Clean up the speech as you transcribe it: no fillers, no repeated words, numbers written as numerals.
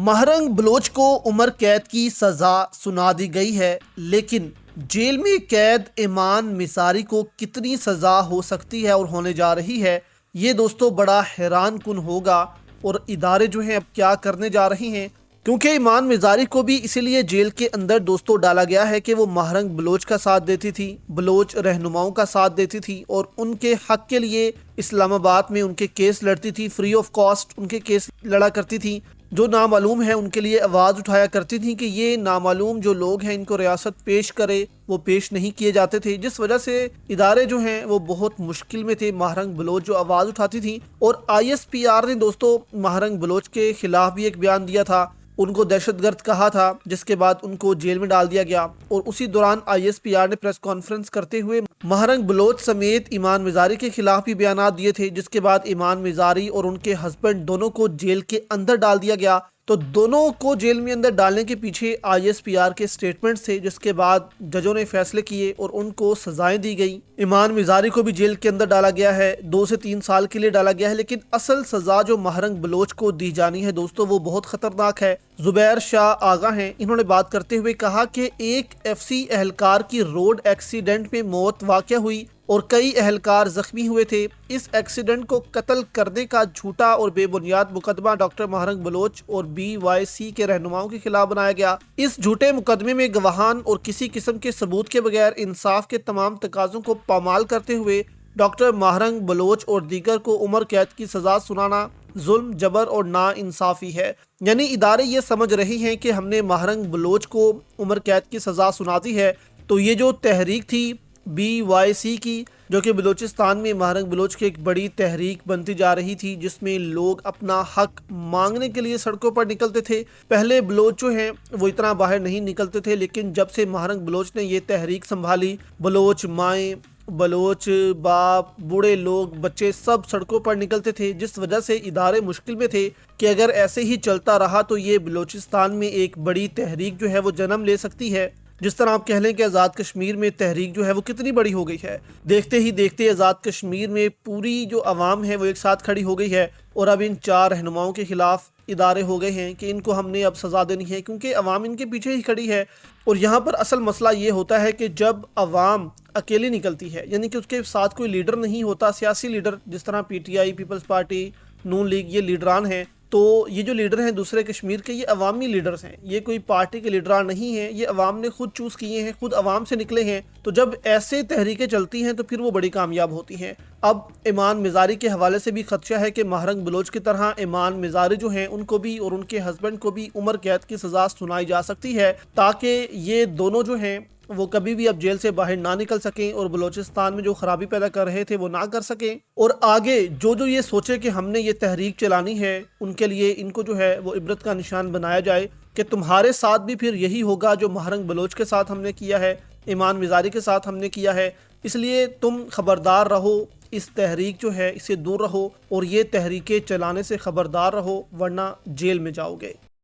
Mahrang Bloch को उम्र कैद की सज़ा सुना दी गई है, लेकिन जेल में कैद ईमान मिसारी को कितनी सज़ा हो सकती है और होने जा रही है, ये दोस्तों बड़ा हैरान कुन होगा। और इदारे जो हैं अब क्या करने जा रहे हैं, क्योंकि ईमान मिजारी को भी इसीलिए जेल के अंदर दोस्तों डाला गया है कि वो महरंग बलोच का साथ देती थी, बलोच रहनुमाओं का साथ देती थी और उनके हक के लिए इस्लामाबाद में उनके केस लड़ती थी, फ्री ऑफ कॉस्ट उनके केस लड़ा करती थी। जो नामालूम है उनके लिए आवाज़ उठाया करती थी कि ये नामालूम जो लोग हैं इनको रियासत पेश करे, वो पेश नहीं किए जाते थे, जिस वजह से इदारे जो हैं वो बहुत मुश्किल में थे। महरंग बलोच जो आवाज़ उठाती थी, और ISPR ने दोस्तों महरंग बलोच के खिलाफ भी एक बयान दिया था, उनको दहशतगर्द कहा था, जिसके बाद उनको जेल में डाल दिया गया। और उसी दौरान ISPR ने प्रेस कॉन्फ्रेंस करते हुए महरंग बलोच समेत ईमान मिजारी के खिलाफ भी बयान दिए थे, जिसके बाद ईमान मिजारी और उनके हस्बैंड दोनों को जेल के अंदर डाल दिया गया। तो दोनों को जेल में अंदर डालने के पीछे ISPR के स्टेटमेंट्स थे, जिसके बाद जजों ने फैसले किए और उनको सजाएं दी गई। ईमान मिजारी को भी जेल के अंदर डाला गया है, 2 से 3 साल के लिए डाला गया है, लेकिन असल सजा जो महरंग बलोच को दी जानी है दोस्तों वो बहुत खतरनाक है। जुबैर शाह आगा हैं, इन्होंने बात करते हुए कहा कि एक FC एहलकार की रोड एक्सीडेंट में मौत वाक़या हुई और कई एहलकार जख्मी हुए थे। इस एक्सीडेंट को कत्ल करने का झूठा और बेबुनियाद मुकदमा डॉक्टर महरंग बलोच और BYC के रहनुमाओं के खिलाफ बनाया गया। इस झूठे मुकदमे में गवाहान और किसी किस्म के सबूत के बगैर इंसाफ के तमाम तकाज़ों को पामाल करते हुए डॉक्टर महरंग बलोच और दीगर को उम्र कैद की सजा सुनाना जुल्म, जबर और ना इंसाफी है। यानी इदारे ये समझ रहे हैं कि हमने महरंग बलोच को उम्र कैद की सजा सुना दी है, तो ये जो तहरीक थी BYC की, जो कि बलूचिस्तान में महरंग बलोच की एक बड़ी तहरीक बनती जा रही थी, जिसमें लोग अपना हक मांगने के लिए सड़कों पर निकलते थे। पहले बलोच जो हैं वो इतना बाहर नहीं निकलते थे, लेकिन जब से महरंग बलोच ने ये तहरीक संभाली, बलोच माएँ, बलोच बाप, बूढ़े लोग, बच्चे सब सड़कों पर निकलते थे, जिस वजह से इदारे मुश्किल में थे कि अगर ऐसे ही चलता रहा तो ये बलूचिस्तान में एक बड़ी तहरीक जो है वो जन्म ले सकती है। जिस तरह आप कह लें कि आज़ाद कश्मीर में तहरीक जो है वो कितनी बड़ी हो गई है। देखते ही देखते आज़ाद कश्मीर में पूरी जो आवाम है वो एक साथ खड़ी हो गई है, और अब इन 4 रहनुमाओं के खिलाफ इदारे हो गए हैं कि इनको हमने अब सज़ा देनी है, क्योंकि अवाम इनके पीछे ही खड़ी है। और यहाँ पर असल मसला ये होता है कि जब अवाम अकेली निकलती है, यानी कि उसके साथ कोई लीडर नहीं होता, सियासी लीडर जिस तरह PTI, पीपल्स पार्टी, नून लीग, ये लीडरान हैं, तो ये जो लीडर हैं दूसरे कश्मीर के, ये अवामी लीडर्स हैं, ये कोई पार्टी के लीडरान नहीं हैं, ये अवाम ने खुद चूज़ किए हैं, खुद अवाम से निकले हैं। तो जब ऐसे तहरीकें चलती हैं तो फिर वो बड़ी कामयाब होती हैं। अब ईमान मिजारी के हवाले से भी खदशा है कि महरंग बलोच की तरह ईमान मिजारी जो हैं उनको भी और उनके हस्बैंड को भी उम्र कैद की सज़ा सुनाई जा सकती है, ताकि ये दोनों जो हैं वो कभी भी अब जेल से बाहर ना निकल सकें और बलूचिस्तान में जो खराबी पैदा कर रहे थे वो ना कर सकें। और आगे जो ये सोचे कि हमने ये तहरीक चलानी है, उनके लिए इनको जो है वो इबरत का निशान बनाया जाए कि तुम्हारे साथ भी फिर यही होगा जो महरंग बलोच के साथ हमने किया है, ईमान मिजारी के साथ हमने किया है। इसलिए तुम खबरदार रहो, इस तहरीक जो है इससे दूर रहो और ये तहरीकें चलाने से खबरदार रहो, वरना जेल में जाओगे।